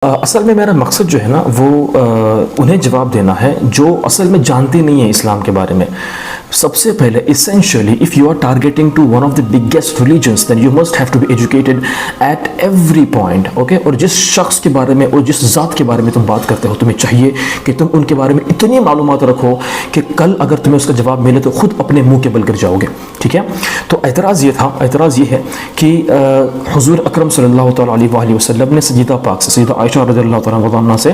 اصل میں میرا مقصد جو ہے نا وہ انہیں جواب دینا ہے جو اصل میں جانتے نہیں ہیں اسلام کے بارے میں. سب سے پہلے essentially if you are targeting to one of the biggest religions then you must have to be educated at every point. okay, اور جس شخص کے بارے میں اور جس ذات کے بارے میں تم بات کرتے ہو تمہیں چاہیے کہ تم ان کے بارے میں اتنی معلومات رکھو کہ کل اگر تمہیں اس کا جواب ملے تو خود اپنے منہ کے بل گر جاؤ گے. ٹھیک ہے, تو اعتراض یہ ہے کہ حضور اکرم صلی اللہ تعالیٰ علیہ وآلہ وسلم نے سیدہ پاک سے سیدہ عائشہ رضی اللہ تعالیٰ عنہا سے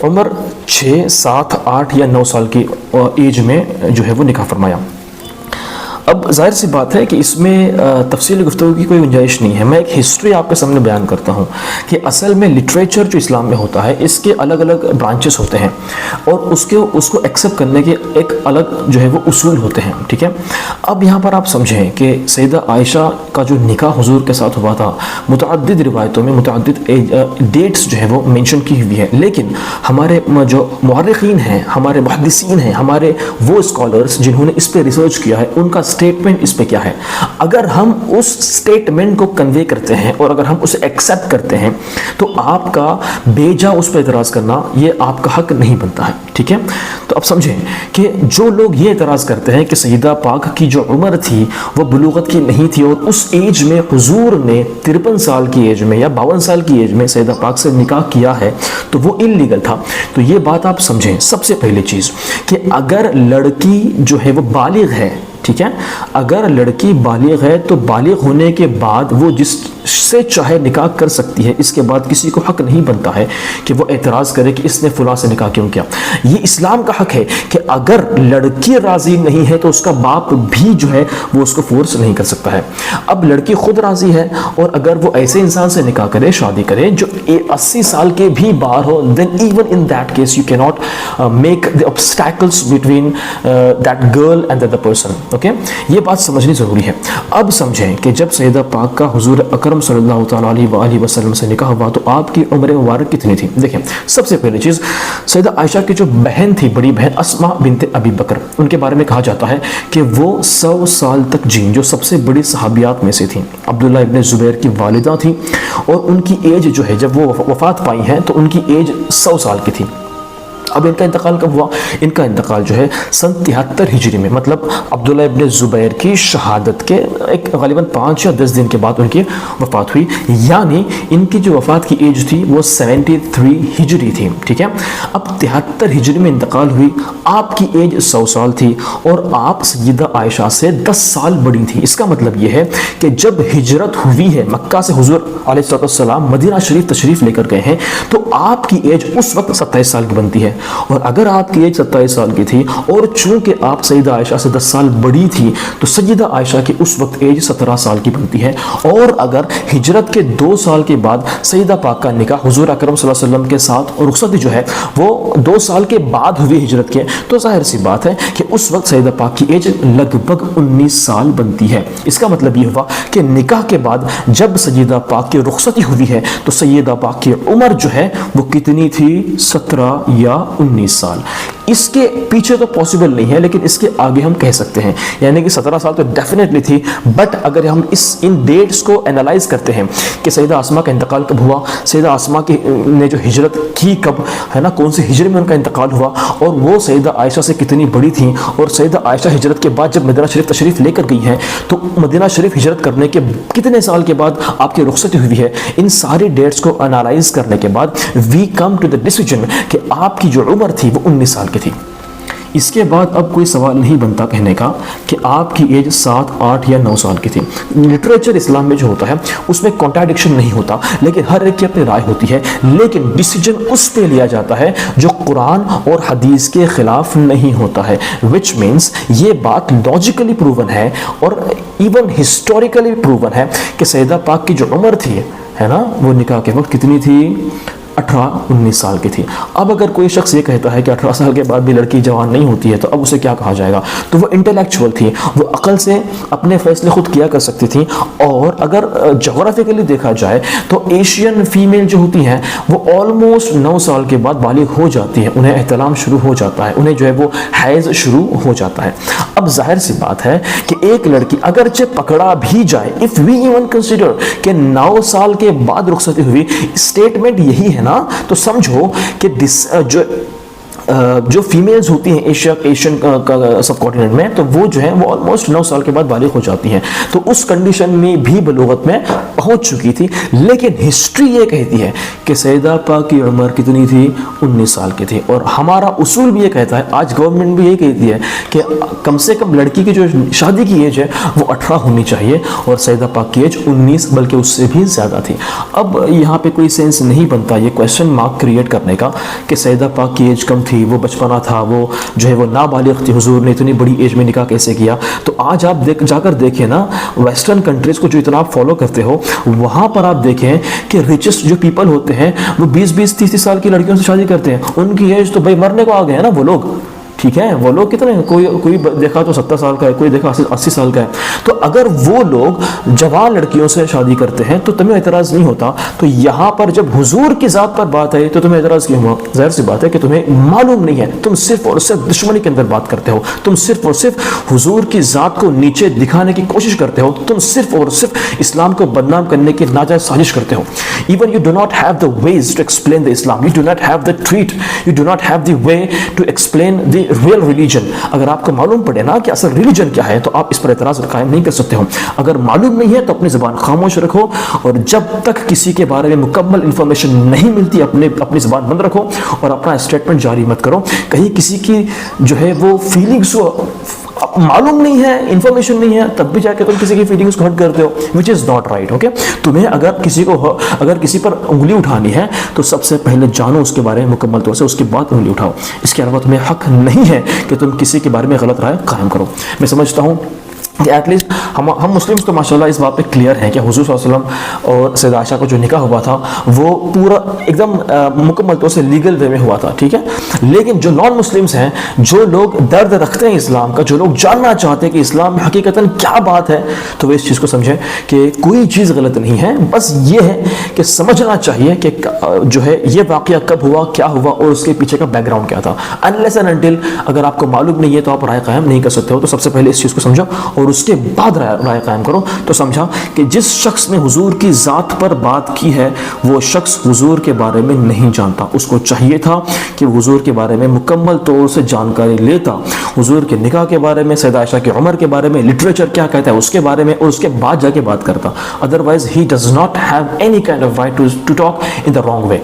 عمر 6 7 8 یا 9 سال کی ایج میں جو ہے وہ نکاح فرمایا. اب ظاہر سی بات ہے کہ اس میں تفصیلی گفتگو کی کوئی گنجائش نہیں ہے. میں ایک ہسٹری آپ کے سامنے بیان کرتا ہوں کہ اصل میں لٹریچر جو اسلام میں ہوتا ہے اس کے الگ الگ برانچز ہوتے ہیں اور اس کو ایکسیپٹ کرنے کے ایک الگ جو ہے وہ اصول ہوتے ہیں. ٹھیک ہے, اب یہاں پر آپ سمجھیں کہ سیدہ عائشہ کا جو نکاح حضور کے ساتھ ہوا تھا متعدد روایتوں میں متعدد ڈیٹس جو ہے وہ مینشن کی ہوئی ہے, لیکن ہمارے جو مورخین ہیں, ہمارے محدثین ہیں, ہمارے وہ اسکالرز جنہوں نے اس پہ ریسرچ کیا ہے ان کا سٹیٹمنٹ اس پہ کیا ہے. اگر ہم اس سٹیٹمنٹ کو کنوے کرتے ہیں اور اگر ہم اسے ایکسیپٹ کرتے ہیں تو آپ کا بیجا اس پہ اعتراض کرنا یہ آپ کا حق نہیں بنتا ہے. ٹھیک ہے, تو اب سمجھیں کہ جو لوگ یہ اعتراض کرتے ہیں کہ سیدہ پاک کی جو عمر تھی وہ بلوغت کی نہیں تھی اور اس ایج میں حضور نے 53 سال کی ایج میں یا 52 سال کی ایج میں سیدہ پاک سے نکاح کیا ہے تو وہ انلیگل تھا. تو یہ بات آپ سمجھیں. سب سے پہلی چیز کہ اگر لڑکی جو ہے وہ بالغ ہے, ٹھیک ہے, اگر لڑکی بالغ ہے تو بالغ ہونے کے بعد وہ جس سے چاہے نکاح کر سکتی ہے. اس کے بعد کسی کو حق نہیں بنتا ہے کہ وہ اعتراض کرے کہ اس نے فلاں سے نکاح کیوں کیا. یہ اسلام کا حق ہے کہ اگر لڑکی راضی نہیں ہے تو اس کا باپ بھی جو ہے وہ اس کو فورس نہیں کر سکتا ہے. اب لڑکی خود راضی ہے اور اگر وہ ایسے انسان سے نکاح کرے, شادی کرے جو 80 سال کے بھی باہر ہو, then even in that case you cannot make the obstacles between that girl and the other person. Okay, یہ بات سمجھنی ضروری ہے. اب سمجھیں کہ جب سیدہ پاک کا حضور اکرم صلی اللہ تعالیٰ علیہ وآلہ وسلم سے نکاح ہوا تو آپ کی عمر مبارک کتنی تھی؟ دیکھیں, سب سے پہلی چیز سیدہ عائشہ کی جو بہن تھی, بڑی بہن اسماء بنت ابی بکر, ان کے بارے میں کہا جاتا ہے کہ وہ 100 سال تک جین, جو سب سے بڑی صحابیات میں سے تھیں. عبداللہ ابن زبیر کی والدہ تھیں اور ان کی ایج جو ہے جب وہ وفات پائی ہیں تو ان کی ایج 100 سال کی تھی. اب ان کا انتقال کب ہوا؟ ان کا انتقال جو ہے سن 73 ہجری میں, مطلب عبداللہ ابن زبیر کی شہادت کے ایک غالباً 5 یا 10 دن کے بعد ان کی وفات ہوئی. یعنی ان کی جو وفات کی ایج تھی وہ 73 ہجری تھی. ٹھیک ہے, اب 73 ہجری میں انتقال ہوئی, آپ کی ایج 100 سال تھی اور آپ سیدہ عائشہ سے 10 سال بڑی تھی. اس کا مطلب یہ ہے کہ جب ہجرت ہوئی ہے مکہ سے, حضور علیہ السلام مدینہ شریف تشریف لے کر گئے ہیں تو آپ کی ایج اس وقت 27 سال کی بنتی ہے. اور اگر آپ کی ایج 27 سال کی تھی اور چونکہ آپ سیدہ عائشہ سے 10 سال بڑی تھی تو سیدہ عائشہ کی اس وقت ایج 17 سال کی بنتی ہے. اور اگر ہجرت کے 2 سال کے بعد سیدہ پاک کا نکاح حضور اکرم صلی اللہ علیہ وسلم کے ساتھ اور رخصتی جو ہے وہ 2 سال کے بعد ہوئی ہجرت کے, تو ظاہر سی بات ہے کہ اس وقت سیدہ پاک کی ایج لگ بھگ 19 سال بنتی ہے. اس کا مطلب یہ ہوا کہ نکاح کے بعد جب سیدہ پاک کی رخصتی ہوئی ہے تو سیدہ پاک کی عمر جو ہے وہ کتنی تھی؟ 17 یا 19 سال. اس کے پیچھے تو پاسبل نہیں ہے لیکن اس کے آگے ہم کہہ سکتے ہیں, یعنی کہ 17 سال تو ڈیفینیٹلی تھی. بٹ اگر ہم ان ڈیٹس کو انالائز کرتے ہیں کہ سیدہ آسمہ کا انتقال کب ہوا, سیدہ آسمہ نے جو ہجرت کی کب ہے نا, کون سی ہجری میں ان کا انتقال ہوا, اور وہ سیدہ عائشہ سے کتنی بڑی تھیں, اور سیدہ عائشہ ہجرت کے بعد جب مدینہ شریف تشریف لے کر گئی ہیں تو مدینہ شریف ہجرت کرنے کے کتنے سال کے بعد آپ کی رخصتی ہوئی ہے, ان ساری ڈیٹس کو انالائز کرنے کے بعد وی کم ٹو دا ڈیسیجن کہ آپ کی جو عمر تھی وہ 19 سال کی تھی. اس کے بعد اب کوئی سوال نہیں بنتا کہنے کا کہ آپ کی ایج 7 8 یا 9 سال کی تھی. لٹریچر اسلام میں جو ہوتا ہے اس میں کانٹراڈکشن نہیں ہوتا, لیکن ہر ایک کی اپنی رائے ہوتی ہے, لیکن ڈیسیجن اس پہ لیا جاتا ہے جو قرآن اور حدیث کے خلاف نہیں ہوتا ہے. وچ مینس یہ بات لاجیکلی پروون ہے اور ایون ہسٹوریکلی پروون ہے کہ سیدہ پاک کی جو عمر تھی ہے نا وہ نکاح کے وقت کتنی تھی؟ 18-19 سال کی تھی. اب اگر کوئی شخص یہ کہتا ہے کہ 18 سال کے بعد بھی لڑکی جوان نہیں ہوتی ہے تو اب اسے کیا کہا جائے گا؟ تو وہ انٹلیکچوئل تھی, وہ عقل سے اپنے فیصلے خود کیا کر سکتی تھی. اور اگر جغرافیکلی دیکھا جائے تو ایشین فیمیل جو ہوتی ہیں وہ آلموسٹ 9 سال کے بعد بالغ ہو جاتی ہیں, انہیں احتلام شروع ہو جاتا ہے, انہیں جو ہے وہ حیض شروع ہو جاتا ہے. اب ظاہر سی بات ہے کہ ایک لڑکی اگرچہ پکڑا بھی جائے, if we even consider کہ 9 سال کے بعد رخصتی ہوئی, اسٹیٹمنٹ یہی ہے نا تو سمجھو کہ جو فیمیلز ہوتی ہیں ایشین سب کانٹیننٹ میں، تو وہ جو ہیں وہ آلموسٹ 9 سال کے بعد بالغ ہو جاتی ہیں، تو اس کنڈیشن میں بھی بلوغت میں پہنچ چکی تھی. لیکن ہسٹری یہ کہتی ہے کہ سیدہ پاک کی عمر کتنی تھی؟ 19 سال کی تھی. اور ہمارا اصول بھی یہ کہتا ہے، آج گورنمنٹ بھی یہ کہتی ہے کہ کم سے کم لڑکی کی جو شادی کی ایج ہے وہ 18 ہونی چاہیے، اور سیدہ پاک کی ایج 19 بلکہ اس سے بھی زیادہ تھی. اب یہاں پہ کوئی سینس نہیں بنتا یہ کویشچن مارک کریٹ کرنے کا کہ سیدہ پاک کی ایج کم تھی، وہ بچپنا تھا، وہ جو ہے وہ نابالغ تھی، حضور نے اتنی بڑی ایج میں نکاح کیسے کیا؟ تو آج آپ جا کر دیکھیں نا ویسٹرن کنٹریز کو جو اتنا آپ فالو کرتے ہو، وہاں پر آپ دیکھیں کہ ریچسٹ جو پیپل ہوتے ہیں وہ 20-20 30 سال کی لڑکیوں سے شادی کرتے ہیں. ان کی ایج تو بھائی مرنے کو آ گئے ہیں نا وہ لوگ. ٹھیک ہے، وہ لوگ کتنے ہیں، کوئی دیکھا تو 70 سال کا ہے، کوئی دیکھا 80 سال کا ہے. تو اگر وہ لوگ جوان لڑکیوں سے شادی کرتے ہیں تو تمہیں اعتراض نہیں ہوتا. تو یہاں پر جب حضور کی ذات پر بات آئی تو تمہیں اعتراض کیوں ہوا؟ ظاہر سی بات ہے کہ تمہیں معلوم نہیں ہے، تم صرف اور صرف دشمنی کے اندر بات کرتے ہو، تم صرف اور صرف حضور کی ذات کو نیچے دکھانے کی کوشش کرتے ہو، تم صرف اور صرف اسلام کو بدنام کرنے کی ناجائز سازش کرتے ہو. Even you do not have the ways to explain the Islam, you do not have the treat, you do not have the way to explain the real religion. اگر آپ کو معلوم پڑے نا کہ اصل ریلیجن کیا ہے تو آپ اس پر اعتراض قائم نہیں کر سکتے ہو. اگر معلوم نہیں ہے تو اپنی زبان خاموش رکھو، اور جب تک کسی کے بارے میں مکمل انفارمیشن نہیں ملتی اپنی زبان بند رکھو اور اپنا اسٹیٹمنٹ جاری مت کرو. کہیں کسی کی جو ہے وہ فیلنگس معلوم نہیں ہے، انفارمیشن نہیں ہے، تب بھی جا کے تم کسی کی فیلنگس کو ہرٹ کرتے ہو، which is not right. Okay, تمہیں اگر کسی پر انگلی اٹھانی ہے تو سب سے پہلے جانو اس کے بارے میں مکمل طور سے، اس کے بعد انگلی اٹھاؤ. اس کے علاوہ تمہیں حق نہیں ہے کہ تم کسی کے بارے میں غلط رائے قائم کرو. میں سمجھتا ہوں کہ ایٹ لیسٹ ہم مسلمس تو ماشاءاللہ اس بات پہ کلیئر ہیں کہ حضور صلی اللہ علیہ وسلم اور سیدہ عائشہ کو جو نکاح ہوا تھا وہ پورا ایک دم مکمل طور سے لیگل وے میں ہوا تھا. ٹھیک ہے، لیکن جو نان مسلمس ہیں، جو لوگ درد رکھتے ہیں اسلام کا، جو لوگ جاننا چاہتے ہیں کہ اسلام میں حقیقتاً کیا بات ہے، تو وہ اس چیز کو سمجھیں کہ کوئی چیز غلط نہیں ہے. بس یہ ہے کہ سمجھنا چاہیے کہ جو ہے یہ واقعہ کب ہوا، کیا ہوا، اور اس کے پیچھے کا بیک گراؤنڈ کیا تھا. unless and until اگر آپ کو معلوم نہیں ہے تو آپ رائے قائم نہیں کر سکتے ہو. تو سب سے پہلے اس چیز کو سمجھو اور اس کے بعد رائے قائم کرو. تو سمجھا کہ جس شخص نے حضور کی ذات پر بات کی ہے وہ شخص حضور کے بارے میں نہیں جانتا. اس کو چاہیے تھا کہ حضور کے بارے میں مکمل طور سے جانکاری لیتا، حضور کے نکاح کے بارے میں، سیدہ عائشہ کی عمر کے بارے میں، لٹریچر کیا کہتا ہے اس کے بارے میں، اور اس کے بعد جا کے بات کرتا. Otherwise he does not have any kind of right to talk in the wrong way.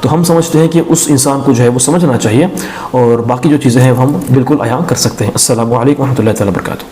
تو ہم سمجھتے ہیں کہ اس انسان کو جو ہے وہ سمجھنا چاہیے، اور باقی جو چیزیں ہیں ہم بالکل عیاں کر سکتے ہیں. السلام علیکم و رحمۃ اللہ تعالیٰ وبرکاتہ.